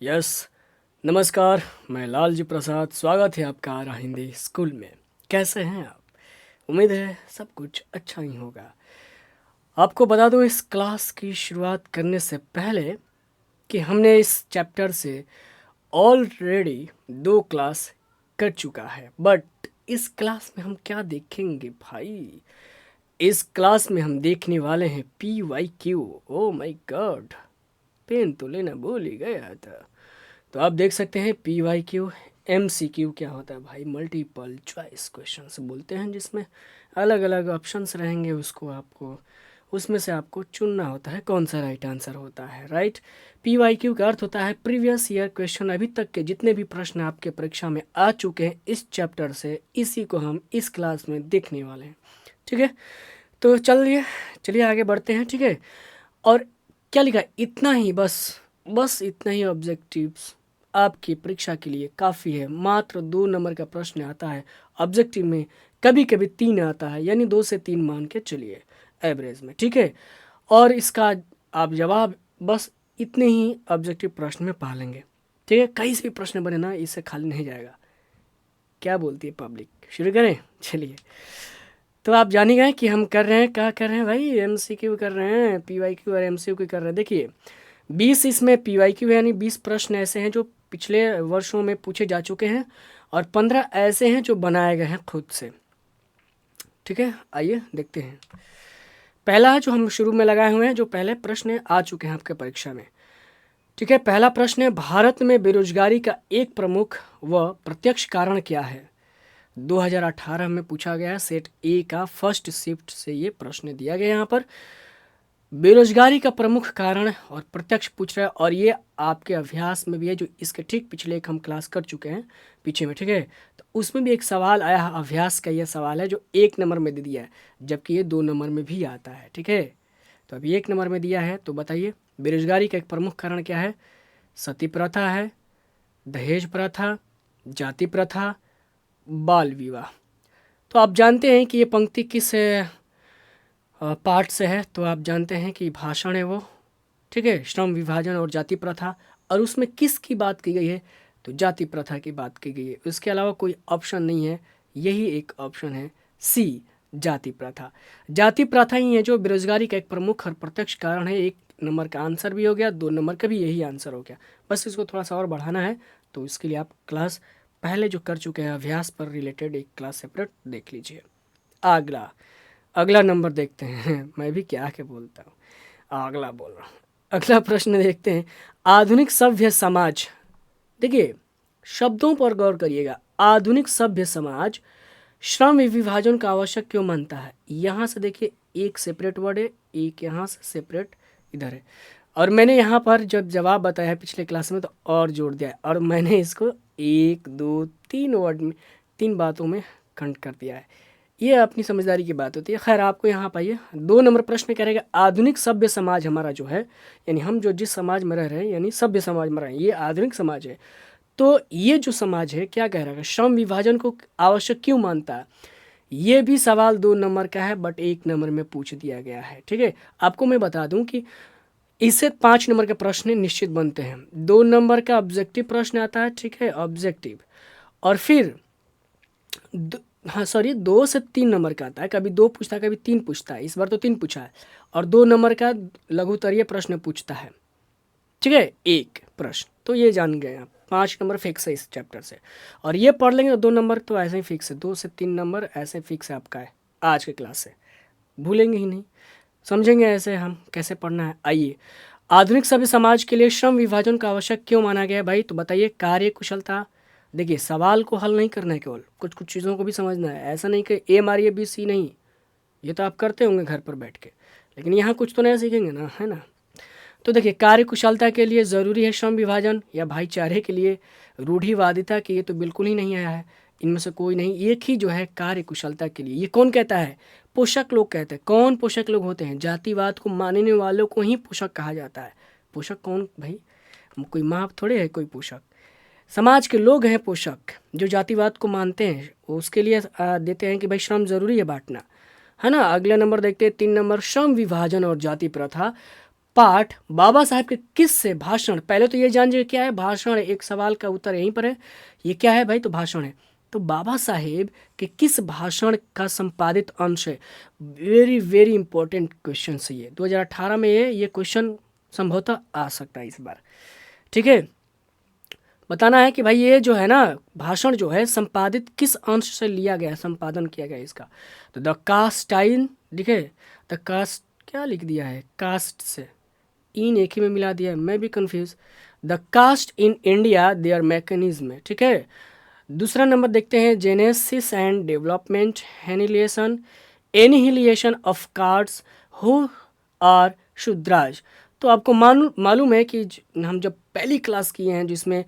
Yes. नमस्कार, मैं लालजी प्रसाद। स्वागत है आपका आरा हिंदी स्कूल में। कैसे हैं आप? उम्मीद है सब कुछ अच्छा ही होगा। आपको बता दूं, इस क्लास की शुरुआत करने से पहले कि हमने इस चैप्टर से ऑलरेडी 2 क्लास कर चुका है। बट इस क्लास में हम क्या देखेंगे भाई? इस क्लास में हम देखने वाले हैं PYQ। Oh my God, pen तो लेना भूल ही गया था। तो आप देख सकते हैं PYQ। MCQ क्या होता है भाई? मल्टीपल चॉइस क्वेश्चंस बोलते हैं, जिसमें अलग अलग ऑप्शंस रहेंगे। उसको आपको उसमें से आपको चुनना होता है कौन सा राइट आंसर होता है। राइट। PYQ का अर्थ होता है प्रीवियस ईयर क्वेश्चन। अभी तक के जितने भी प्रश्न आपके परीक्षा में आ चुके हैं इस चैप्टर से, इसी को हम इस क्लास में देखने वाले हैं। ठीक है, तो चलिए चलिए आगे बढ़ते हैं। ठीक है, और क्या लिखा है? इतना ही, बस इतना ही ऑब्जेक्टिव्स आपकी परीक्षा के लिए काफ़ी है। मात्र 2 नंबर का प्रश्न आता है ऑब्जेक्टिव में, कभी कभी 3 आता है, यानी 2 से 3 मान के चलिए एवरेज में। ठीक है, और इसका आप जवाब बस इतने ही ऑब्जेक्टिव प्रश्न में पा लेंगे। ठीक है, कहीं से भी प्रश्न बने ना, इससे खाली नहीं जाएगा। क्या बोलती है पब्लिक? शुरू करें? चलिए, तो आप जान ही गए कि हम कर रहे हैं, क्या कर रहे हैं भाई? MCQ कर रहे हैं, PYQ और MCQ कर रहे हैं। देखिए, 20 इसमें PYQ है, यानी 20 प्रश्न ऐसे हैं जो पिछले वर्षों में पूछे जा चुके हैं, और 15 ऐसे हैं जो बनाए गए हैं खुद से। ठीक है, आइए देखते हैं। पहला जो हम शुरू में लगाए हुए हैं, जो पहले प्रश्न आ चुके हैं आपके परीक्षा में। ठीक है, पहला प्रश्न है, भारत में बेरोजगारी का एक प्रमुख व प्रत्यक्ष कारण क्या है? 2018 में पूछा गया, सेट ए का फर्स्ट शिफ्ट से ये प्रश्न दिया गया। यहाँ पर बेरोजगारी का प्रमुख कारण और प्रत्यक्ष पूछ रहा है, और ये आपके अभ्यास में भी है, जो इसके ठीक पिछले एक हम क्लास कर चुके हैं पीछे में। ठीक है, तो उसमें भी एक सवाल आया है, अभ्यास का ये सवाल है, जो 1 नंबर में दे दिया है, जबकि ये 2 नंबर में भी आता है। ठीक है, तो अभी 1 नंबर में दिया है, तो बताइए बेरोजगारी का एक प्रमुख कारण क्या है? सती प्रथा है, दहेज प्रथा, जाति प्रथा, बाल विवाह। तो आप जानते हैं कि ये पंक्ति किस पार्ट से है, तो आप जानते हैं कि भाषण है वो। ठीक है, श्रम विभाजन और जाति प्रथा, और उसमें किसकी बात की गई है? तो जाति प्रथा की बात की गई है। उसके अलावा कोई ऑप्शन नहीं है, यही एक ऑप्शन है, सी, जाति प्रथा। जाति प्रथा ही है जो बेरोजगारी का एक प्रमुख और प्रत्यक्ष कारण है। 1 नंबर का आंसर भी हो गया, 2 नंबर का भी यही आंसर हो गया। बस इसको थोड़ा सा और बढ़ाना है, तो इसके लिए आप क्लास पहले जो कर चुके हैं अभ्यास पर रिलेटेड एक क्लास सेपरेट देख लीजिए। अगला अगला नंबर देखते हैं। मैं भी क्या के बोलता हूँ, अगला बोल रहा हूँ। अगला प्रश्न देखते हैं, आधुनिक सभ्य समाज। देखिए, शब्दों पर गौर करिएगा। आधुनिक सभ्य समाज श्रम विभाजन का आवश्यक क्यों मानता है? यहाँ से देखिए, एक सेपरेट वर्ड है, एक यहाँ से सेपरेट इधर है, और मैंने यहाँ पर जब जवाब बताया है पिछले क्लास में तो और जोड़ दिया है, और मैंने इसको 1 2 3 वर्ड में, 3 बातों में खंड कर दिया है। ये अपनी समझदारी की बात होती है। खैर, आपको यहाँ पाइए 2 नंबर प्रश्न करेगा, आधुनिक सभ्य समाज हमारा जो है, यानी हम जो जिस समाज में रह रहे हैं, यानी सभ्य समाज में रह रहे हैं, ये आधुनिक समाज है। तो ये जो समाज है क्या कह रहा है? श्रम विभाजन को आवश्यक क्यों मानता है? ये भी सवाल 2 नंबर का है, बट 1 नंबर में पूछ दिया गया है। ठीक है, आपको मैं बता दूं कि इससे 5 नंबर के प्रश्न निश्चित बनते हैं। 2 नंबर का ऑब्जेक्टिव प्रश्न आता है। ठीक है, ऑब्जेक्टिव, और फिर हाँ सॉरी, 2 से 3 नंबर का आता है। कभी 2 पूछता है, कभी 3 पूछता है। इस बार तो 3 पूछा है, और 2 नंबर का लघुत्तरीय प्रश्न पूछता है। ठीक है, एक प्रश्न तो ये जान गए आप। 5 नंबर फिक्स है इस चैप्टर से, और ये पढ़ लेंगे तो 2 नंबर तो ऐसे ही फिक्स है। 2 से 3 नंबर ऐसे फिक्स है आपका है आज के क्लास से, भूलेंगे ही नहीं। समझेंगे ऐसे हम कैसे पढ़ना है। आइए, आधुनिक सभ्य समाज के लिए श्रम विभाजन का आवश्यक क्यों माना गया है भाई? तो बताइए, कार्य कुशलता। देखिए, सवाल को हल नहीं करना है, केवल कुछ कुछ चीज़ों को भी समझना है। ऐसा नहीं कि A मारिए B C नहीं, ये तो आप करते होंगे घर पर बैठ के, लेकिन यहाँ कुछ तो नया सीखेंगे ना, है ना? तो देखिए, कार्य कुशलता के लिए ज़रूरी है श्रम विभाजन, या भाईचारे के लिए रूढ़िवादिता की? ये तो बिल्कुल ही नहीं आया है, इनमें से कोई नहीं। एक ही जो है कार्य कुशलता के लिए। ये कौन कहता है? पोषक लोग कहते हैं। कौन पोषक लोग होते हैं? जातिवाद को मानने वालों को ही पोषक कहा जाता है। पोषक कौन भाई? कोई माप थोड़े है कोई पोषक। समाज के लोग हैं पोषक, जो जातिवाद को मानते हैं। उसके लिए देते हैं कि भाई श्रम जरूरी है बांटना, है ना? अगला नंबर देखते हैं, 3 नंबर, श्रम विभाजन और जाति प्रथा। पाठ बाबा साहेब के किस से भाषण, पहले तो ये जान जाइए क्या है भाषण, एक सवाल का उत्तर यहीं पर है, ये क्या है भाई, तो भाषण है। तो बाबा साहेब के किस भाषण का संपादित अंश है, वेरी वेरी इंपॉर्टेंट क्वेश्चन है ये, 2018 में ये क्वेश्चन संभवतः आ सकता है इस बार। ठीक है, बताना है कि भाई ये जो है ना भाषण जो है संपादित किस अंश से लिया गया है, संपादन किया गया है इसका। तो द कास्टाइन लिखे, द कास्ट क्या लिख दिया है, कास्ट से इन एक ही में मिला दिया है, मैं भी confuse. The caste in India their mechanism है। ठीक है, दूसरा नंबर देखते हैं, genesis and development, annihilation of cards, who are Shudras. तो आपको मालूम है कि हम जब पहली क्लास किए हैं जिसमें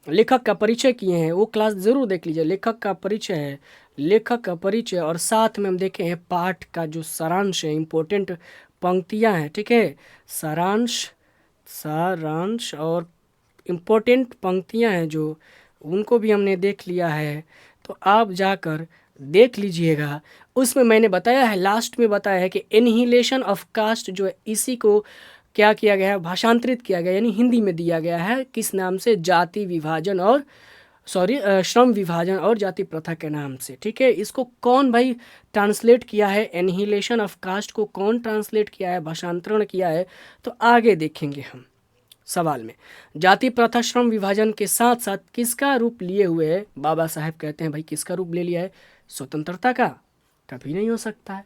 लेखक का परिचय किए हैं, वो क्लास ज़रूर देख लीजिए। लेखक का परिचय है, लेखक का परिचय, और साथ में हम देखे हैं पाठ का जो सारांश है, इम्पोर्टेंट पंक्तियां हैं। ठीक है, सारांश और इम्पोर्टेंट पंक्तियां हैं जो, उनको भी हमने देख लिया है। तो आप जाकर देख लीजिएगा, उसमें मैंने बताया है, लास्ट में बताया है कि एनिहिलेशन ऑफ कास्ट जो है इसी को क्या किया गया है, भाषांतरित किया गया, यानी हिंदी में दिया गया है किस नाम से, जाति विभाजन और श्रम विभाजन और जाति प्रथा के नाम से। ठीक है, इसको कौन भाई ट्रांसलेट किया है, एनिहिलेशन ऑफ कास्ट को कौन ट्रांसलेट किया है, भाषांतरण किया है, तो आगे देखेंगे हम सवाल में। जाति प्रथा श्रम विभाजन के साथ साथ किसका रूप लिए हुए है, बाबा साहेब कहते हैं भाई किसका रूप ले लिया है, स्वतंत्रता का, कभी नहीं हो सकता है।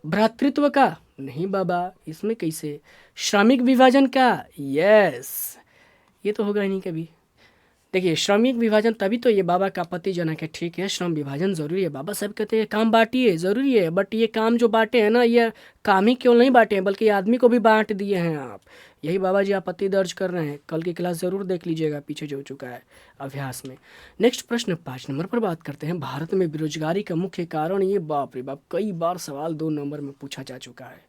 भ्रातृत्व का, नहीं बाबा इसमें कैसे। श्रमिक विभाजन का, यस, ये तो होगा ही नहीं कभी। देखिए श्रमिक विभाजन तभी तो ये बाबा का आपत्तिजनक है। ठीक है, श्रम विभाजन जरूरी है, बाबा साहब कहते हैं काम बांटिए, जरूरी है, बट ये काम जो बांटे हैं ना, ये काम ही क्यों नहीं बांटे हैं बल्कि आदमी को भी बांट दिए हैं आप, यही बाबा जी आपत्ति दर्ज कर रहे हैं। कल की क्लास जरूर देख लीजिएगा, पीछे जो चुका है अभ्यास में। नेक्स्ट प्रश्न 5 नंबर पर बात करते हैं, भारत में बेरोजगारी का मुख्य कारण, ये बाप रे बाप कई बार सवाल 2 नंबर में पूछा जा चुका है,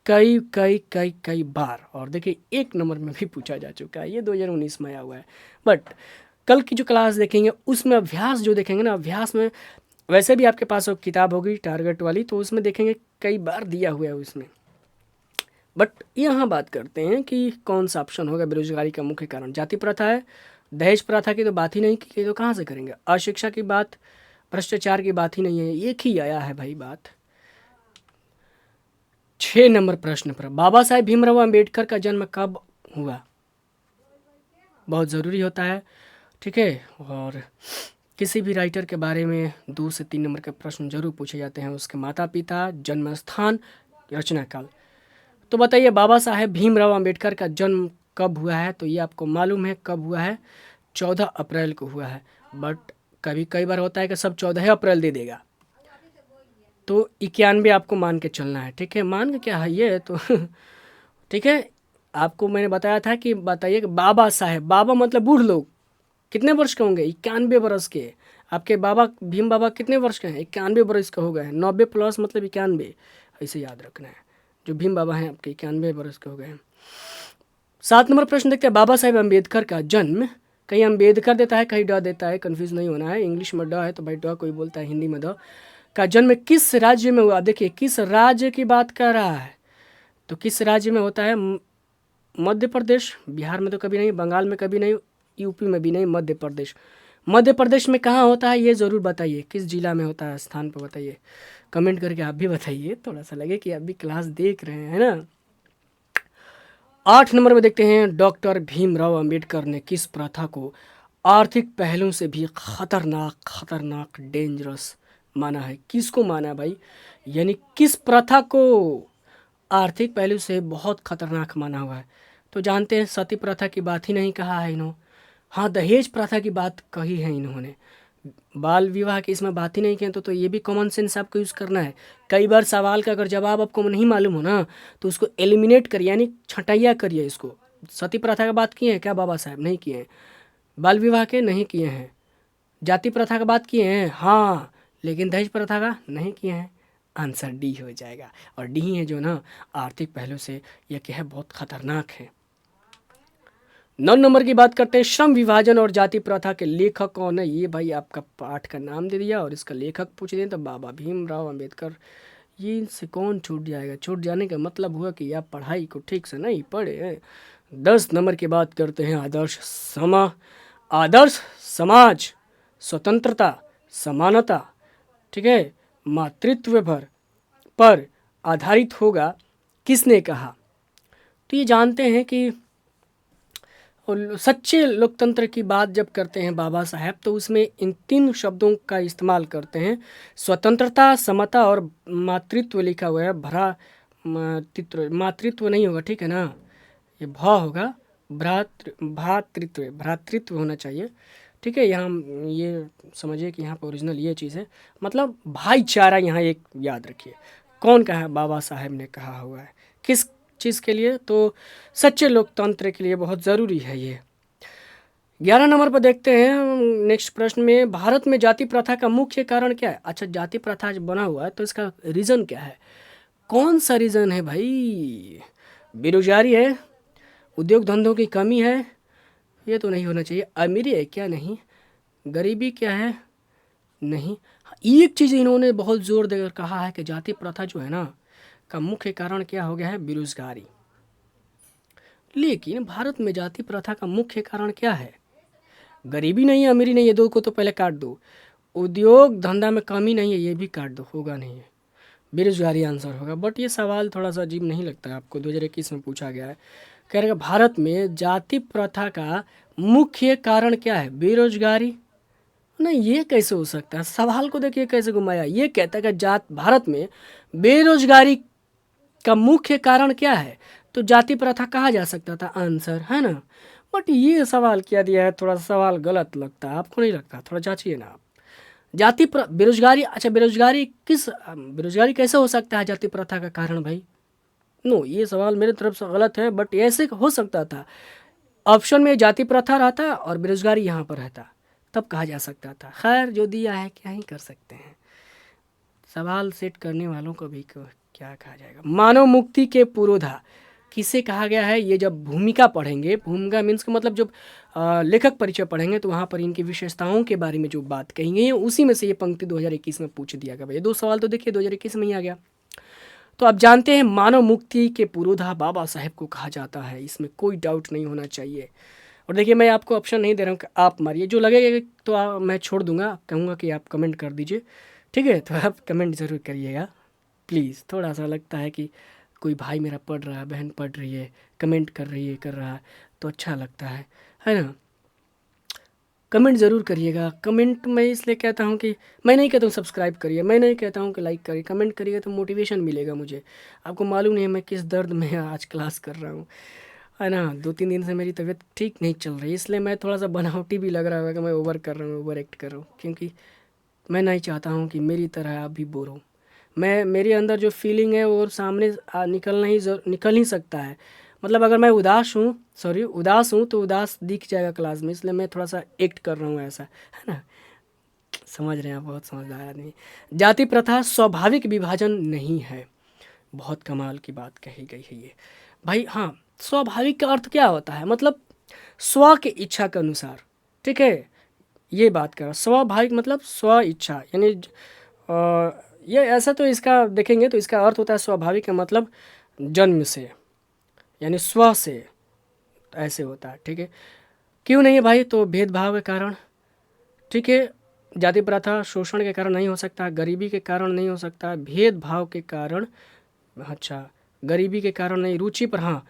कई कई कई कई बार, और देखिए 1 नंबर में भी पूछा जा चुका है, ये 2019 में आया हुआ है। बट कल की जो क्लास देखेंगे उसमें अभ्यास जो देखेंगे ना, अभ्यास में वैसे भी आपके पास वो किताब होगी टारगेट वाली, तो उसमें देखेंगे कई बार दिया हुआ है उसमें। बट यहाँ बात करते हैं कि कौन सा ऑप्शन होगा बेरोजगारी का मुख्य कारण। जाति प्रथा है, दहेज प्रथा की तो बात ही नहीं की, तो कहाँ से करेंगे। अशिक्षा की बात, भ्रष्टाचार की बात ही नहीं है, एक ही आया है भाई बात। 6 नंबर प्रश्न पर, बाबा साहेब भीमराव अंबेडकर का जन्म कब हुआ, बहुत ज़रूरी होता है। ठीक है, और किसी भी राइटर के बारे में 2 से 3 नंबर के प्रश्न जरूर पूछे जाते हैं, उसके माता पिता, जन्म स्थान, रचना काल। तो बताइए बाबा साहेब भीमराव अंबेडकर का जन्म कब हुआ है, तो ये आपको मालूम है कब हुआ है, 14 अप्रैल को हुआ है। बट कई बार होता है कि सब 14 अप्रैल दे देगा, तो 91 आपको मान के चलना है। ठीक है, मान के क्या है ये तो ठीक है, आपको मैंने बताया था कि बताइए कि बाबा साहेब, बाबा मतलब बूढ़ लोग, कितने वर्ष के होंगे, 91 वर्ष के। आपके बाबा भीम बाबा कितने वर्ष के हैं, 91 वर्ष के हो गए हैं, 90 प्लस मतलब 91, ऐसे याद रखना है। जो भीम बाबा हैं आपके 91 वर्ष के हो गए हैं। 7 नंबर प्रश्न देखते हैं, बाबा साहेब अम्बेडकर का जन्म, कहीं अम्बेडकर देता है कहीं ड देता है, कंफ्यूज नहीं होना है, इंग्लिश में ड है तो भाई ड कोई बोलता है, हिंदी में द, का जन्म किस राज्य में हुआ। देखिए किस राज्य की बात कर रहा है, तो किस राज्य में होता है, मध्य प्रदेश, बिहार में तो कभी नहीं, बंगाल में कभी नहीं, यूपी में भी नहीं, मध्य प्रदेश। मध्य प्रदेश में कहाँ होता है ये ज़रूर बताइए, किस जिला में होता है, स्थान पर बताइए, कमेंट करके आप भी बताइए, थोड़ा सा लगे कि आप भी क्लास देख रहे हैं ना। 8 नंबर में देखते हैं, डॉक्टर भीमराव अंबेडकर ने किस प्रथा को आर्थिक पहलू से भी खतरनाक डेंजरस माना है। किसको माना है भाई, यानी किस प्रथा को आर्थिक पहलू से बहुत खतरनाक माना हुआ है। तो जानते हैं सती प्रथा की बात ही नहीं कहा है इन्होंने, हाँ दहेज प्रथा की बात कही है इन्होंने, बाल विवाह की इसमें बात ही नहीं की, तो ये भी कॉमन सेंस आपको यूज़ करना है। कई बार सवाल का अगर जवाब आपको नहीं मालूम हो ना, तो उसको एलिमिनेट करिए, यानी छटैया करिए इसको। सती प्रथा की बात किए हैं क्या बाबा साहब, नहीं किए हैं। बाल विवाह के नहीं किए हैं। जाति प्रथा का बात किए हैं हाँ, लेकिन दहेज प्रथा का नहीं किए हैं। आंसर डी हो जाएगा, और डी है जो ना आर्थिक पहलू से यह क्या है, बहुत खतरनाक है। 9 नंबर की बात करते हैं, श्रम विभाजन और जाति प्रथा के लेखक कौन है। ये भाई आपका पाठ का नाम दे दिया और इसका लेखक पूछ दिया, तो बाबा भीमराव अंबेडकर ये इनसे कौन छूट जाएगा। छूट जाने का मतलब हुआ कि आप पढ़ाई को ठीक से नहीं पढ़े हैं। 10 नंबर की बात करते हैं। आदर्श समाज स्वतंत्रता समानता, ठीक है, मातृत्व पर आधारित होगा, किसने कहा। तो ये जानते हैं कि सच्चे लोकतंत्र की बात जब करते हैं बाबा साहेब, तो उसमें इन 3 शब्दों का इस्तेमाल करते हैं। स्वतंत्रता, समता और मातृत्व लिखा हुआ है। मातृत्व नहीं होगा, ठीक है ना, ये भा होगा। भ्रातृत्व होना चाहिए, ठीक है। यहाँ ये समझिए कि यहाँ पर ओरिजिनल ये चीज़ है, मतलब भाईचारा। यहाँ एक याद रखिए, कौन कहा है, बाबा साहेब ने कहा हुआ है। किस चीज़ के लिए, तो सच्चे लोकतंत्र के लिए बहुत ज़रूरी है ये। 11 नंबर पर देखते हैं नेक्स्ट प्रश्न में, भारत में जाति प्रथा का मुख्य कारण क्या है। अच्छा, जाति प्रथा जो बना हुआ है तो इसका रीज़न क्या है, कौन सा रीज़न है भाई। बेरोजगारी है, उद्योग धंधों की कमी है, ये तो नहीं होना चाहिए। अमीरी है क्या, नहीं। गरीबी क्या है, नहीं। एक चीज़ इन्होंने बहुत जोर देकर कहा है कि जाति प्रथा जो है ना का मुख्य कारण क्या हो गया है, बेरोजगारी। लेकिन भारत में जाति प्रथा का मुख्य कारण क्या है, गरीबी नहीं है, अमीरी नहीं है, 2 को तो पहले काट दो। उद्योग धंधा में कमी नहीं है, ये भी काट दो, होगा नहीं है। बेरोजगारी आंसर होगा। बट ये सवाल थोड़ा सा अजीब नहीं लगता है आपको, 2021 में पूछा गया है। कह रहे भारत में जाति प्रथा का मुख्य कारण क्या है, बेरोजगारी। नहीं, ये कैसे हो सकता है, सवाल को देखिए कैसे घुमाया। ये कहता है कि भारत में बेरोजगारी का मुख्य कारण क्या है, तो जाति प्रथा कहा जा सकता था आंसर, है ना। बट ये सवाल क्या दिया है, थोड़ा सा सवाल गलत लगता है, आपको नहीं लगता, थोड़ा जांचिए ना आप। बेरोजगारी, अच्छा बेरोजगारी कैसे हो सकता है जाति प्रथा का कारण भाई। नो, ये सवाल मेरे तरफ से गलत है, बट ऐसे हो सकता था। ऑप्शन में जाति प्रथा रहता और बेरोजगारी यहाँ पर रहता, तब कहा जा सकता था। खैर, जो दिया है क्या ही कर सकते हैं, सवाल सेट करने वालों को भी क्या कहा जाएगा। मानव मुक्ति के पुरोधा किसे कहा गया है, ये जब भूमिका पढ़ेंगे, भूमिका मीन्स का मतलब जब लेखक परिचय पढ़ेंगे तो वहाँ पर इनकी विशेषताओं के बारे में जो बात कही गई है, उसी में से ये पंक्ति 2021 में पूछ दिया गया। भाई 2 सवाल तो देखिए 2021 में ही आ गया। तो आप जानते हैं मानव मुक्ति के पुरोधा बाबा साहेब को कहा जाता है, इसमें कोई डाउट नहीं होना चाहिए। और देखिए, मैं आपको ऑप्शन नहीं दे रहा हूँ कि आप मारिए, जो लगेगा तो मैं छोड़ दूंगा, कहूँगा कि आप कमेंट कर दीजिए, ठीक है। तो आप कमेंट ज़रूर करिएगा प्लीज़। थोड़ा सा लगता है कि कोई भाई मेरा पढ़ रहा है, बहन पढ़ रही है, कमेंट कर रही है, कर रहा है, तो अच्छा लगता है ना। कमेंट ज़रूर करिएगा। कमेंट मैं इसलिए कहता हूँ कि मैं नहीं कहता हूँ सब्सक्राइब करिए, मैं नहीं कहता हूँ कि लाइक करिए, कमेंट करिएगा तो मोटिवेशन मिलेगा मुझे। आपको मालूम नहीं है मैं किस दर्द में आज क्लास कर रहा हूँ, है ना। 2-3 दिन से मेरी तबीयत ठीक नहीं चल रही, इसलिए मैं थोड़ा सा बनावटी भी लग रहा है कि मैं ओवर कर रहा हूँ, ओवर एक्ट कर रहा हूँ, क्योंकि मैं नहीं चाहता हूँ कि मेरी तरह आप भी बोर हो। मेरे अंदर जो फीलिंग है वो सामने निकल ही सकता है। मतलब अगर मैं उदास हूँ तो उदास दिख जाएगा क्लास में, इसलिए मैं थोड़ा सा एक्ट कर रहा हूँ ऐसा, है ना। समझ रहे हैं आप, बहुत समझदार आदमी। जाति प्रथा स्वाभाविक विभाजन नहीं है, बहुत कमाल की बात कही गई है ये भाई। हाँ, स्वाभाविक का अर्थ क्या होता है, मतलब स्व के इच्छा के अनुसार, ठीक है, ये बात कर। स्वाभाविक मतलब स्व इच्छा, यानी ये ऐसा, तो इसका देखेंगे तो इसका अर्थ होता है स्वाभाविक का मतलब जन्म से, यानी स्व से, ऐसे होता है, ठीक है। क्यों नहीं है भाई, तो भेदभाव के कारण, ठीक है। जाति प्रथा शोषण के कारण नहीं हो सकता, गरीबी के कारण नहीं हो सकता, भेदभाव के कारण, अच्छा गरीबी के कारण नहीं, रुचि पर, हाँ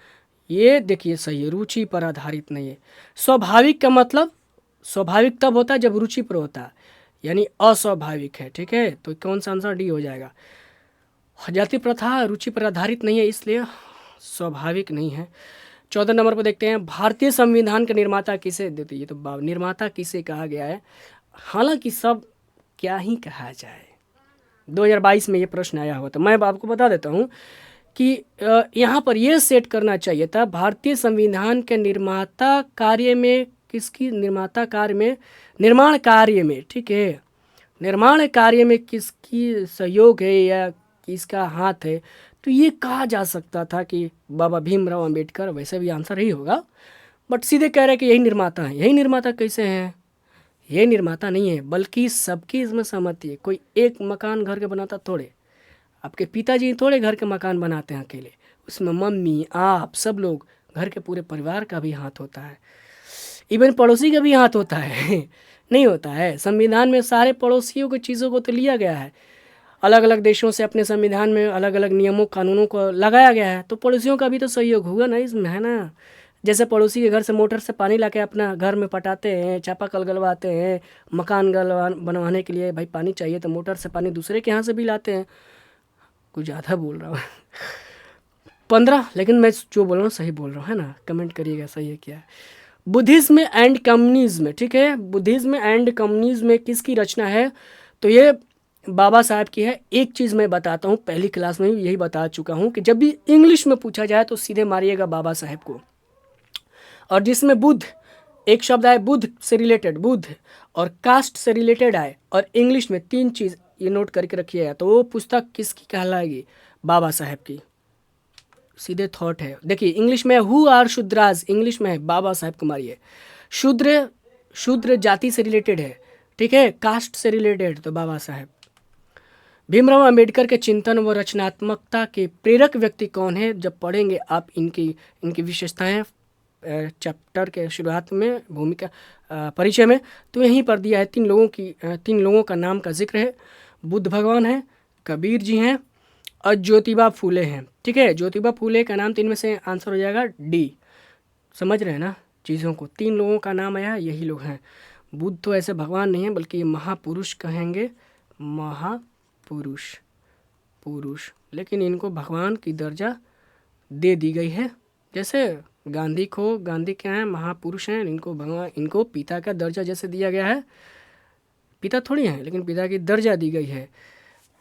ये देखिए सही है, रुचि पर आधारित नहीं है। स्वाभाविक का मतलब स्वाभाविक तब होता है जब रुचि पर होता है, यानी अस्वाभाविक है, ठीक है। तो कौन सा आंसर डी हो जाएगा। जाति प्रथा रुचि पर आधारित नहीं है, इसलिए स्वाभाविक नहीं है। 14 नंबर पर देखते हैं, भारतीय संविधान के निर्माता किसे देते, ये तो निर्माता किसे कहा गया है। हालांकि सब क्या ही कहा जाए, 2022 में ये प्रश्न आया हुआ था। मैं आपको बता देता हूँ कि यहाँ पर ये सेट करना चाहिए था, भारतीय संविधान के निर्माता कार्य में किसकी, निर्माण कार्य में, ठीक है, निर्माण कार्य में किसकी सहयोग है या किसका हाथ है, तो ये कहा जा सकता था कि बाबा भीमराव अंबेडकर, वैसे भी आंसर ही होगा, बट सीधे कह रहे हैं कि यही निर्माता है। यही निर्माता कैसे हैं, ये निर्माता नहीं है, बल्कि सबकी इसमें सहमति है। कोई एक मकान घर के बनाता थोड़े, आपके पिताजी थोड़े घर के मकान बनाते हैं अकेले, उसमें मम्मी, आप, सब लोग, घर के पूरे परिवार का भी हाथ होता है, इवन पड़ोसी का भी हाथ होता है। नहीं होता है? संविधान में सारे पड़ोसियों की चीज़ों को तो लिया गया है, अलग अलग देशों से अपने संविधान में अलग अलग नियमों कानूनों को लगाया गया है, तो पड़ोसियों का भी तो सहयोग होगा ना इसमें, है ना? जैसे पड़ोसी के घर से मोटर से पानी लाके अपना घर में पटाते हैं, चापाकल गलवाते हैं, मकान बनवाने के लिए भाई पानी चाहिए तो मोटर से पानी दूसरे के यहाँ से भी लाते हैं। कुछ ज़्यादा बोल रहा हूँ। 15, लेकिन मैं जो बोल रहा हूँ सही बोल रहा हूँ, है ना? कमेंट करिएगा सही है क्या है। बुद्धिज्म एंड कम्युनिज्म, ठीक है, बुद्धिज्म एंड कम्युनिज्म में किसकी रचना है? तो ये बाबा साहब की है। एक चीज़ मैं बताता हूँ, पहली क्लास में भी यही बता चुका हूँ कि जब भी इंग्लिश में पूछा जाए तो सीधे मारिएगा बाबा साहब को, और जिसमें बुद्ध एक शब्द आए, बुद्ध से रिलेटेड, बुद्ध और कास्ट से रिलेटेड आए, और इंग्लिश में 3 चीज़ ये नोट करके रखिएगा, तो वो पुस्तक किसकी कहलाएगी? बाबा साहब की। सीधे थॉट है। देखिए इंग्लिश में हु आर शूद्राज, इंग्लिश में है, बाबा साहब को मारिए। शूद्र, शूद्र जाति से रिलेटेड है, ठीक है, कास्ट से रिलेटेड, तो बाबा साहब। भीमराव अंबेडकर के चिंतन व रचनात्मकता के प्रेरक व्यक्ति कौन है? जब पढ़ेंगे आप इनकी विशेषताएं चैप्टर के शुरुआत में, भूमिका परिचय में, तो यहीं पर दिया है। 3 लोगों का नाम का जिक्र है। बुद्ध भगवान है, कबीर जी हैं और ज्योतिबा फूले हैं, ठीक है। ज्योतिबा फूले का नाम 3 में से आंसर हो जाएगा डी। समझ रहे हैं ना चीज़ों को? 3 लोगों का नाम आया, यही लोग हैं। बुद्ध तो ऐसे भगवान नहीं है, बल्कि ये महापुरुष कहेंगे, महापुरुष, पुरुष, लेकिन इनको भगवान की दर्जा दे दी गई है। जैसे गांधी क्या है? महापुरुष हैं, इनको भगवान, इनको पिता का दर्जा जैसे दिया गया है, पिता थोड़ी हैं लेकिन पिता की दर्जा दी गई है,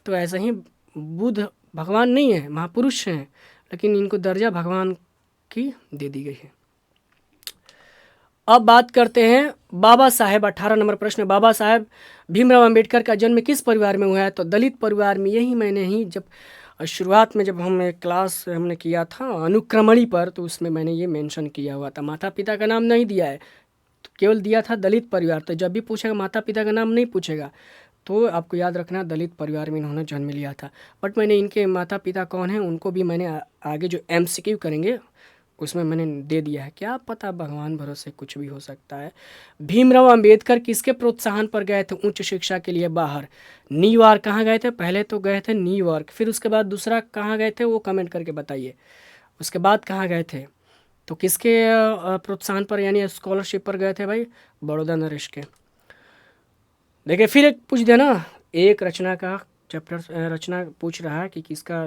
तो ऐसा ही बुद्ध भगवान नहीं है, महापुरुष हैं, लेकिन इनको दर्जा भगवान की दे दी गई है। अब बात करते हैं बाबा साहेब। 18 नंबर प्रश्न, बाबा साहेब भीमराव अंबेडकर का जन्म किस परिवार में हुआ है? तो दलित परिवार में। यही मैंने ही जब शुरुआत में जब हमने क्लास हमने किया था अनुक्रमणी पर, तो उसमें मैंने ये मेंशन किया हुआ था। माता पिता का नाम नहीं दिया है, तो केवल दिया था दलित परिवार। तो जब भी पूछेगा माता पिता का नाम नहीं पूछेगा, तो आपको याद रखना दलित परिवार में इन्होंने जन्म लिया था। बट मैंने इनके माता पिता कौन हैं उनको भी मैंने आगे जो MCQ करेंगे उसमें मैंने दे दिया है। क्या पता, भगवान भरोसे कुछ भी हो सकता है। भीमराव अंबेडकर किसके प्रोत्साहन पर गए थे उच्च शिक्षा के लिए बाहर? न्यूयॉर्क। कहाँ गए थे? पहले तो गए थे न्यूयॉर्क, फिर उसके बाद दूसरा कहाँ गए थे वो कमेंट करके बताइए। उसके बाद कहाँ गए थे? तो किसके प्रोत्साहन पर यानी स्कॉलरशिप पर गए थे भाई? बड़ौदा नरेश के। देखिए फिर एक पूछ दिया ना, एक रचना का चैप्टर रचना पूछ रहा है कि किसका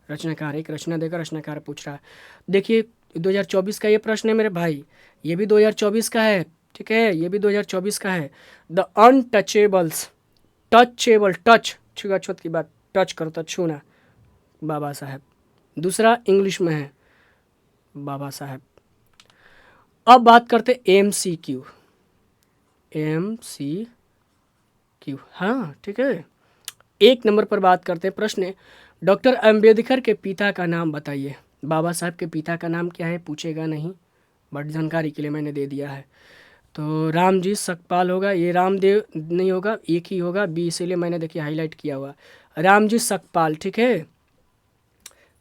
रचनाकार, एक रचना देकर रचनाकार पूछ रहा है। देखिए 2024 का ये प्रश्न है मेरे भाई, ये भी 2024 का है, ठीक है, ये भी 2024 का है। द अनटचेबल्स, टचेबल, टच, छुआछूत की बात, टच करो तो छूना, बाबा साहब। दूसरा इंग्लिश में है, बाबा साहब। अब बात करते MCQ, हाँ ठीक है। 1 नंबर पर बात करते हैं। प्रश्न, डॉक्टर अंबेडकर के पिता का नाम बताइए। बाबा साहब के पिता का नाम क्या है पूछेगा नहीं, बट जानकारी के लिए मैंने दे दिया है। तो रामजी सकपाल होगा, ये रामदेव नहीं होगा, एक ही होगा, बी, इसीलिए मैंने देखिए हाईलाइट किया हुआ, रामजी सकपाल, ठीक है।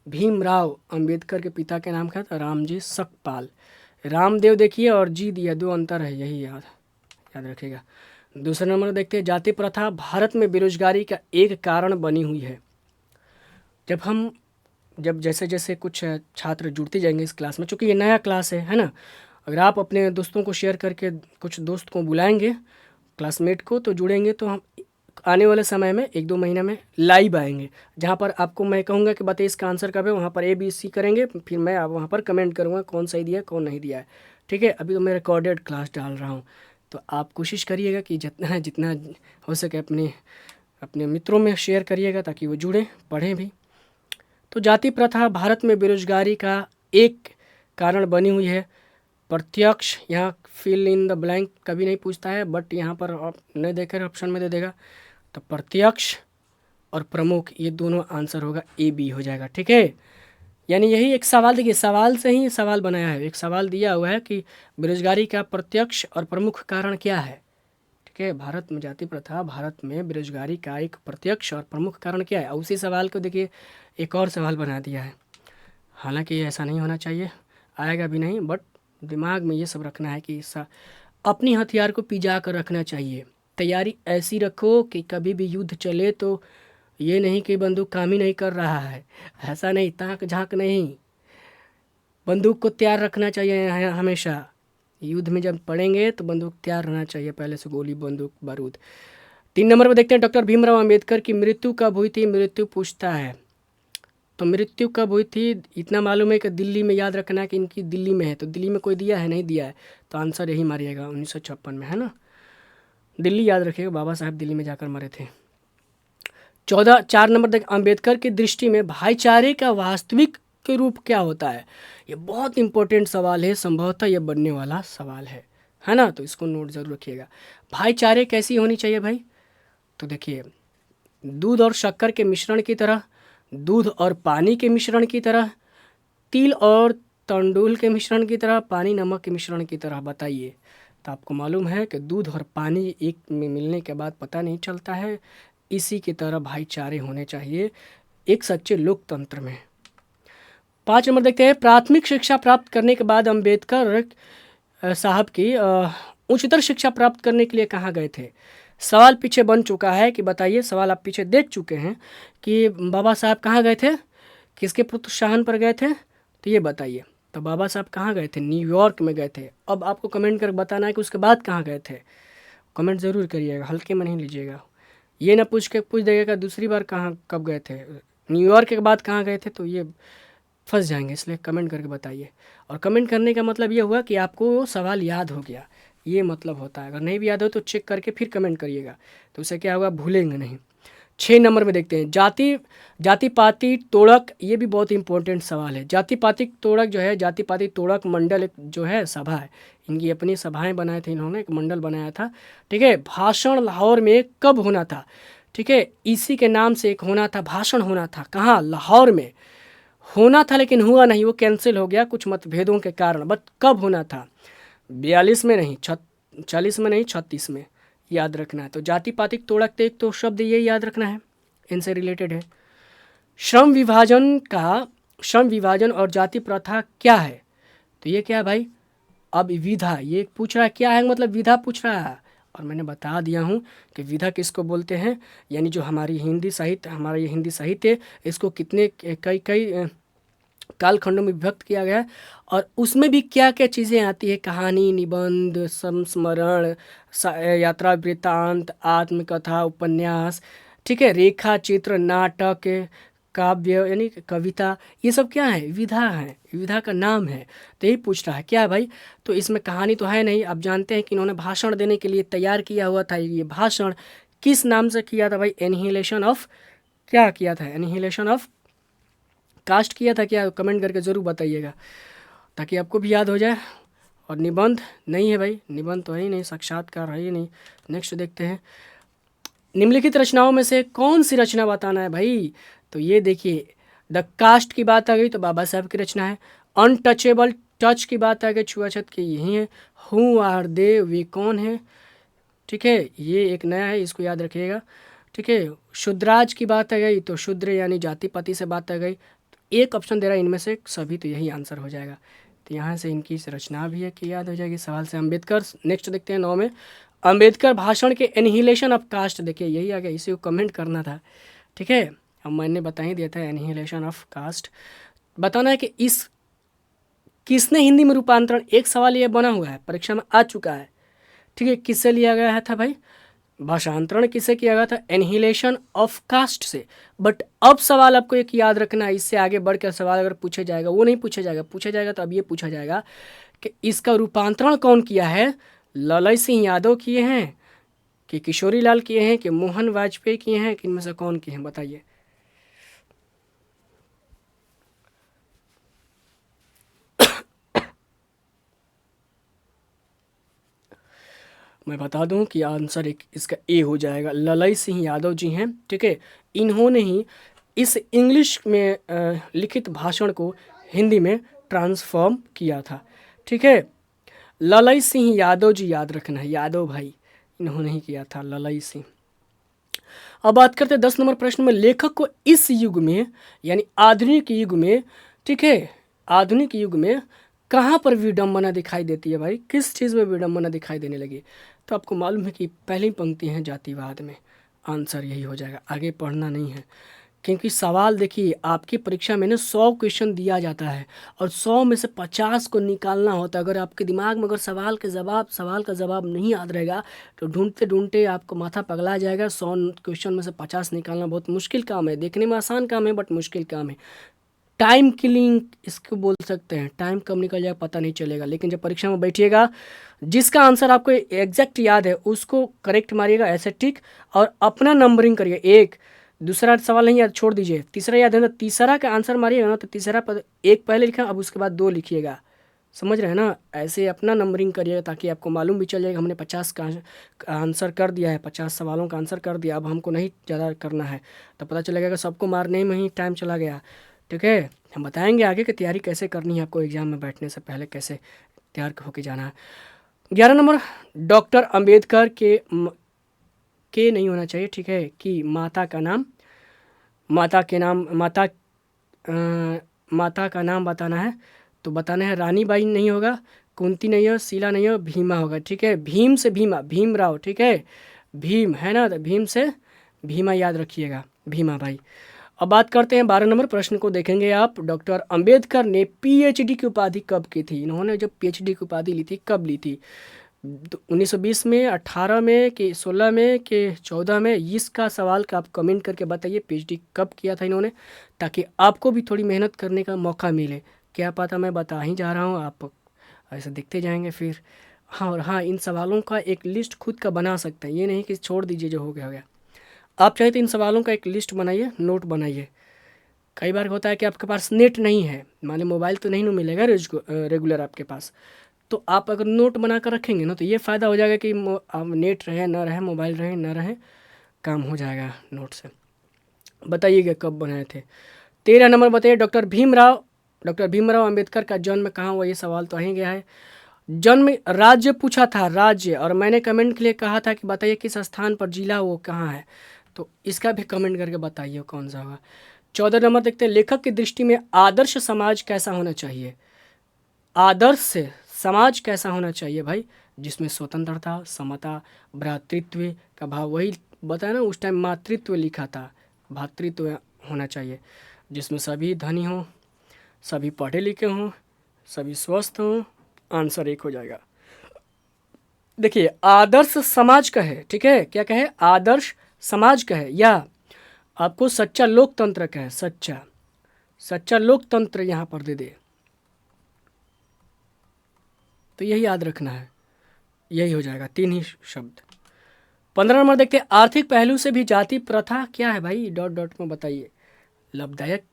भीमराव अंबेडकर के पिता के नाम क्या था? रामजी सकपाल। रामदेव देखिए और जी दिया, 2 अंतर है, यही याद रखिएगा। दूसरा नंबर देखते हैं, जाति प्रथा भारत में बेरोजगारी का एक कारण बनी हुई है। जब जैसे जैसे कुछ छात्र जुड़ते जाएंगे इस क्लास में, चूँकि ये नया क्लास है ना, अगर आप अपने दोस्तों को शेयर करके कुछ दोस्त को बुलाएंगे, क्लासमेट को, तो जुड़ेंगे, तो हम आने वाले समय में 1-2 महीना में लाइव आएंगे, जहाँ पर आपको मैं कहूँगा कि बताइए इसका आंसर कब है, वहाँ पर ABC करेंगे, फिर मैं आप वहाँ पर कमेंट करूँगा कौन सही दिया कौन नहीं दिया है, ठीक है। अभी तो मैं रिकॉर्डेड क्लास डाल रहा हूँ, तो आप कोशिश करिएगा कि जितना हो सके अपने मित्रों में शेयर करिएगा ताकि वो जुड़ें, पढ़ें भी। तो जाति प्रथा भारत में बेरोजगारी का एक कारण बनी हुई है। प्रत्यक्ष, यहाँ फिल इन द ब्लैंक कभी नहीं पूछता है, बट यहाँ पर नहीं देकर ऑप्शन में दे देगा, तो प्रत्यक्ष और प्रमुख, ये दोनों आंसर होगा, AB हो जाएगा, ठीक है। यानी यही एक सवाल, देखिए सवाल से ही सवाल बनाया है, एक सवाल दिया हुआ है कि बेरोजगारी का प्रत्यक्ष और प्रमुख कारण क्या है, ठीक है। भारत में जाति प्रथा, भारत में बेरोजगारी का एक प्रत्यक्ष और प्रमुख कारण क्या है? उसी सवाल को देखिए एक और सवाल बना दिया है। हालांकि ऐसा नहीं होना चाहिए, आएगा भी नहीं, बट दिमाग में ये सब रखना है कि अपनी हथियार को पिजा कर रखना चाहिए। तैयारी ऐसी रखो कि कभी भी युद्ध चले तो ये नहीं कि बंदूक काम ही नहीं कर रहा है, ऐसा नहीं, ताक झांक नहीं, बंदूक को तैयार रखना चाहिए हमेशा। युद्ध में जब पड़ेंगे तो बंदूक तैयार रहना चाहिए, पहले से गोली बंदूक बारूद। 3 नंबर पर देखते हैं, डॉक्टर भीमराव अंबेडकर की मृत्यु कब हुई थी? मृत्यु पूछता है तो मृत्यु कब हुई थी? इतना मालूम है कि दिल्ली में, याद रखना है कि इनकी दिल्ली में है। तो दिल्ली में कोई दिया है? नहीं दिया है, तो आंसर यही मारिएगा 1956 में, है ना। दिल्ली याद रखिएगा, बाबा साहब दिल्ली में जाकर मरे थे। 4 नंबर तक, अंबेडकर की दृष्टि में भाईचारे का वास्तविक के रूप क्या होता है? ये बहुत इंपॉर्टेंट सवाल है, संभवतः ये बनने वाला सवाल है ना। तो इसको नोट जरूर रखिएगा। भाईचारे कैसी होनी चाहिए भाई? तो देखिए, दूध और शक्कर के मिश्रण की तरह, दूध और पानी के मिश्रण की तरह, तिल और तंडुल के मिश्रण की तरह, पानी नमक के मिश्रण की तरह। बताइए। तो आपको मालूम है कि दूध और पानी एक में मिलने के बाद पता नहीं चलता है, इसी की तरह भाईचारे होने चाहिए एक सच्चे लोकतंत्र में। 5 नंबर देखते हैं, प्राथमिक शिक्षा प्राप्त करने के बाद अंबेडकर साहब की उच्चतर शिक्षा प्राप्त करने के लिए कहाँ गए थे? सवाल पीछे बन चुका है कि बताइए, सवाल आप पीछे देख चुके हैं कि बाबा साहब कहाँ गए थे, किसके प्रोत्साहन पर गए थे, तो ये बताइए। तो बाबा साहब कहाँ गए थे? न्यूयॉर्क में गए थे। अब आपको कमेंट कर बताना है कि उसके बाद कहाँ गए थे, कमेंट ज़रूर करिएगा, हल्के में नहीं लीजिएगा। ये ना पूछ देगा दूसरी बार कहाँ कब गए थे, न्यूयॉर्क के बाद कहाँ गए थे, तो ये फंस जाएंगे, इसलिए कमेंट करके बताइए। और कमेंट करने का मतलब ये हुआ कि आपको सवाल याद हो गया, ये मतलब होता है। अगर नहीं भी याद हो तो चेक करके फिर कमेंट करिएगा, तो उससे क्या होगा, भूलेंगे नहीं। 6 नंबर में देखते हैं, जाति पाति तोड़क। ये भी बहुत इंपॉर्टेंट सवाल है। जाति पाति तोड़क जो है, जाति पाति तोड़क मंडल एक जो है सभा है, इनकी अपनी सभाएं बनाए थे, इन्होंने एक मंडल बनाया था, ठीक है। भाषण लाहौर में कब होना था? ठीक है, इसी के नाम से एक होना था, भाषण होना था। कहाँ? लाहौर में होना था, लेकिन हुआ नहीं, वो कैंसिल हो गया कुछ मतभेदों के कारण। बट कब होना था? 42 में नहीं, 40 में नहीं, 36 में, याद रखना है। तो जाति पातिक तोड़क, एक तो शब्द ये याद रखना है, इनसे रिलेटेड है। श्रम विभाजन और जाति प्रथा क्या है? तो ये क्या है भाई? अब विधा, ये पूछ रहा है क्या है, मतलब विधा पूछ रहा है। और मैंने बता दिया हूँ कि विधा किसको बोलते हैं, यानी जो हमारी हिंदी साहित्य, हमारा ये हिंदी साहित्य, इसको कितने कई कालखंडों में विभक्त किया गया है, और उसमें भी क्या क्या चीज़ें आती है, कहानी, निबंध, संस्मरण, यात्रा वृत्तांत, आत्मकथा, उपन्यास, ठीक है, रेखा चित्र, नाटक, काव्य यानी कविता, ये सब क्या है? विधा है, विधा का नाम है। तो यही पूछ रहा है क्या है भाई? तो इसमें कहानी तो है नहीं। आप जानते हैं कि इन्होंने भाषण देने के लिए तैयार किया हुआ था। ये भाषण किस नाम से किया था भाई? एनिहिलेशन ऑफ, क्या किया था? एनिहिलेशन ऑफ कास्ट किया था क्या? कमेंट करके ज़रूर बताइएगा, ताकि आपको भी याद हो जाए। और निबंध नहीं है भाई, निबंध तो है ही नहीं, साक्षात्कार है ही नहीं। नेक्स्ट देखते हैं, निम्नलिखित रचनाओं में से कौन सी रचना बताना है भाई? तो ये देखिए, द कास्ट की बात आ गई तो बाबा साहब की रचना है। अनटचेबल, टच की बात आ गई, छुआछूत की, यही है। हु आर दे, वे कौन है, ठीक है, ये एक नया है, इसको याद रखिएगा, ठीक है। शूद्राज की बात आ गई तो शूद्र यानी जाति पाति से बात आ गई। एक ऑप्शन दे रहा है इनमें से सभी, तो यही आंसर हो जाएगा। तो यहाँ से इनकी रचना भी है कि याद हो जाएगी सवाल से। अंबेडकर, नेक्स्ट देखते हैं 9 में, अंबेडकर भाषण के एनिहिलेशन ऑफ कास्ट। देखिए यही आ गया, इसी को कमेंट करना था, ठीक है। अब मैंने बता ही दिया था, एनिहिलेशन ऑफ कास्ट बताना है कि इस किसने हिंदी में रूपांतरण, एक सवाल ये बना हुआ है, परीक्षा में आ चुका है, ठीक है। किससे लिया गया है था भाई? भाषांतरण किसे किया गया था? एनिहिलेशन ऑफ कास्ट से। बट अब सवाल आपको एक याद रखना है, इससे आगे बढ़कर सवाल अगर पूछे जाएगा, वो नहीं पूछा जाएगा तो अब ये पूछा जाएगा कि इसका रूपांतरण कौन किया है? ललई सिंह यादव किए हैं कि किशोरी लाल किए हैं कि मोहन वाजपेयी किए हैं, कि इनमें से कौन किए हैं? बताइए। मैं बता दूं कि आंसर एक इसका ए हो जाएगा, ललई सिंह यादव जी हैं, ठीक है। इन्होंने ही इस इंग्लिश में लिखित भाषण को हिंदी में ट्रांसफॉर्म किया था, ठीक है। ललई सिंह यादव जी, याद रखना है, यादव भाई, इन्होंने ही किया था, ललई सिंह। अब बात करते हैं 10 नंबर प्रश्न में, लेखक को इस युग में यानी आधुनिक युग में, ठीक है, आधुनिक युग में कहाँ पर विडंबना दिखाई देती है भाई, किस चीज़ में विडंबना दिखाई देने लगी? तो आपको मालूम है कि पहली पंक्ति है जातिवाद में, आंसर यही हो जाएगा, आगे पढ़ना नहीं है। क्योंकि सवाल देखिए, आपकी परीक्षा में ना 100 क्वेश्चन दिया जाता है और 100 में से 50 को निकालना होता है। अगर आपके दिमाग में अगर सवाल का जवाब नहीं याद रहेगा तो ढूंढते ढूंढते आपको माथा पगला जाएगा। 100 क्वेश्चन में से 50 निकालना बहुत मुश्किल काम है, देखने में आसान काम है बट मुश्किल काम है। टाइम किलिंग इसको बोल सकते हैं, टाइम कब निकल जाएगा पता नहीं चलेगा। लेकिन जब परीक्षा में बैठिएगा, जिसका आंसर आपको एग्जैक्ट याद है उसको करेक्ट मारिएगा ऐसे टिक, और अपना नंबरिंग करिए। एक दूसरा सवाल नहीं याद छोड़ दीजिए, तीसरा याद है ना, तीसरा का आंसर मारिएगा ना तो तीसरा पर एक पहले लिखा, अब उसके बाद 2 लिखिएगा, समझ रहे हैं ना? ऐसे अपना नंबरिंग करिएगा ताकि आपको मालूम भी चल जाएगा हमने 50 का आंसर कर दिया है, 50 सवालों का आंसर कर दिया, अब हमको नहीं ज़्यादा करना है। तो पता चलेगा कि सबको मारने में ही टाइम चला गया। ठीक है, हम बताएंगे आगे की तैयारी कैसे करनी है आपको, एग्जाम में बैठने से पहले कैसे तैयार होके जाना है। 11 नंबर, डॉक्टर अंबेडकर के नहीं होना चाहिए, ठीक है, कि माता का नाम, माता के नाम, माता का नाम बताना है तो बताना है रानी बाई नहीं होगा, कुंती नहीं हो, शीला नहीं हो, भीमा होगा। ठीक है, भीम से भीमा, भीमराव, ठीक है, भीम है ना, तो भीम से भीमा याद रखिएगा, भीमा भाई। अब बात करते हैं 12 नंबर प्रश्न को, देखेंगे आप, डॉक्टर अंबेडकर ने पीएचडी की उपाधि कब की थी? इन्होंने जब पीएचडी की उपाधि ली थी कब ली थी? 1920 में, 18 में, कि 16 में, कि 14 में? इसका सवाल का आप कमेंट करके बताइए, पीएचडी कब किया था इन्होंने, ताकि आपको भी थोड़ी मेहनत करने का मौका मिले। क्या पता मैं बता ही जा रहा हूँ, आप ऐसे देखते जाएंगे फिर। हाँ, और हाँ, इन सवालों का एक लिस्ट खुद का बना सकते हैं, ये नहीं कि छोड़ दीजिए जो हो गया। आप चाहे तो इन सवालों का एक लिस्ट बनाइए, नोट बनाइए। कई बार होता है कि आपके पास नेट नहीं है, माने मोबाइल तो नहीं ना मिलेगा रेगुलर आपके पास, तो आप अगर नोट बना कर रखेंगे ना तो ये फ़ायदा हो जाएगा कि अब नेट रहे ना रहे, मोबाइल रहे ना रहे, काम हो जाएगा नोट से। बताइएगा कब बनाए थे। 13 नंबर बताइए, डॉक्टर भीमराव अंबेडकर का जन्म कहाँ हुआ? ये सवाल तो आ गया है। जन्म राज्य पूछा था, राज्य, और मैंने कमेंट के लिए कहा था कि बताइए किस स्थान पर, जिला वो कहाँ है, तो इसका भी कमेंट करके बताइए कौन सा होगा। 14 नंबर देखते हैं, लेखक की दृष्टि में आदर्श समाज कैसा होना चाहिए? आदर्श समाज कैसा होना चाहिए भाई? जिसमें स्वतंत्रता, समता, भ्रातृत्व का भाव, वही बताया ना उस टाइम, मातृत्व लिखा था, भातृत्व होना चाहिए, जिसमें सभी धनी हों, सभी पढ़े लिखे हों, सभी स्वस्थ हों। आंसर एक हो जाएगा। देखिए, आदर्श समाज का है, ठीक है, क्या कहे? आदर्श समाज का है, या आपको सच्चा लोकतंत्र का है, सच्चा लोकतंत्र यहाँ पर दे दे, तो यही याद रखना है, यही हो जाएगा, 3 ही शब्द। 15 नंबर देखते हैं, आर्थिक पहलू से भी जाति प्रथा क्या है भाई? डॉट डॉट में बताइए। लाभदायक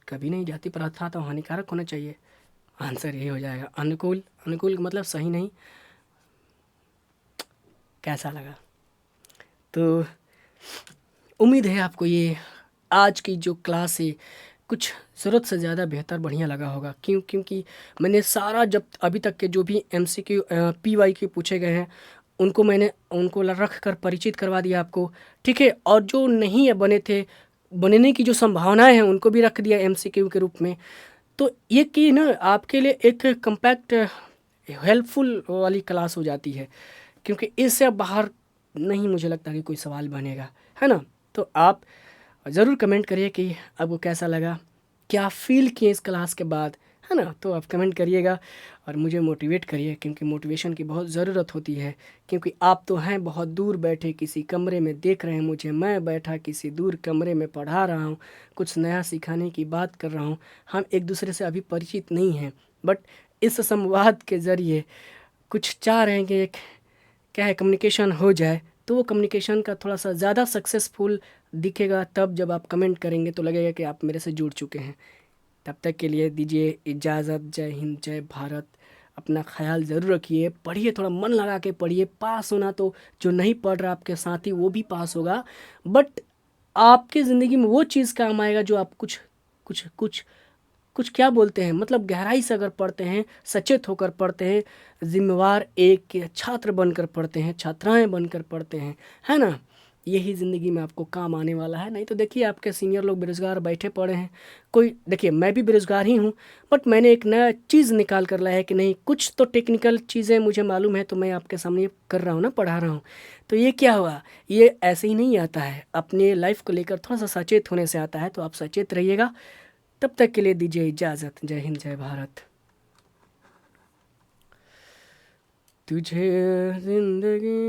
कभी नहीं, जाति प्रथा तो हानिकारक होना चाहिए। आंसर यही हो जाएगा, अनुकूल। अनुकूल मतलब सही नहीं। कैसा लगा? तो उम्मीद है आपको ये आज की जो क्लास है कुछ ज़रूरत से ज़्यादा बेहतर बढ़िया लगा होगा। क्योंकि मैंने सारा, जब अभी तक के जो भी MCQ PYQ पूछे गए हैं उनको रख कर परिचित करवा दिया आपको, ठीक है, और जो नहीं है बने थे, बनने की जो संभावनाएं हैं उनको भी रख दिया MCQ के रूप में। तो ये कि ना आपके लिए एक कम्पैक्ट हेल्पफुल वाली क्लास हो जाती है, क्योंकि इससे अब बाहर नहीं मुझे लगता कि कोई सवाल बनेगा, है ना? तो आप ज़रूर कमेंट करिए कि आपको कैसा लगा, क्या फ़ील किए इस क्लास के बाद, है ना? तो आप कमेंट करिएगा और मुझे मोटिवेट करिए, क्योंकि मोटिवेशन की बहुत ज़रूरत होती है। क्योंकि आप तो हैं बहुत दूर बैठे किसी कमरे में, देख रहे हैं मुझे, मैं बैठा किसी दूर कमरे में पढ़ा रहा हूँ, कुछ नया सिखाने की बात कर रहा हूँ। हम एक दूसरे से अभी परिचित नहीं हैं, बट इस संवाद के ज़रिए कुछ चाह रहे हैं कि एक क्या है, कम्युनिकेशन हो जाए। तो वो कम्युनिकेशन का थोड़ा सा ज़्यादा सक्सेसफुल दिखेगा तब जब आप कमेंट करेंगे, तो लगेगा कि आप मेरे से जुड़ चुके हैं। तब तक के लिए दीजिए इजाज़त। जय हिंद, जय भारत। अपना ख्याल ज़रूर रखिए, पढ़िए, थोड़ा मन लगा के पढ़िए। पास होना तो जो नहीं पढ़ रहा आपके साथी वो भी पास होगा, बट आपके ज़िंदगी में वो चीज़ काम आएगा जो आप कुछ कुछ क्या बोलते हैं, मतलब गहराई से अगर पढ़ते हैं, सचेत होकर पढ़ते हैं, जिम्मेवार एक के छात्र बनकर पढ़ते हैं, छात्राएं बनकर पढ़ते हैं, है ना, यही ज़िंदगी में आपको काम आने वाला है। नहीं तो देखिए आपके सीनियर लोग बेरोज़गार बैठे पड़े हैं। कोई देखिए मैं भी बेरोज़गार ही हूँ, बट मैंने एक नया चीज़ निकाल कर लाया है कि नहीं, कुछ तो टेक्निकल चीज़ें मुझे मालूम है, तो मैं आपके सामने कर रहा हूँ ना, पढ़ा रहा हूँ। तो ये क्या हुआ, ये ऐसे ही नहीं आता है, अपने लाइफ को लेकर थोड़ा सा सचेत होने से आता है। तो आप सचेत रहिएगा। तब तक के लिए दीजिए इजाज़त। जय हिंद, जय भारत। तुझे जिंदगी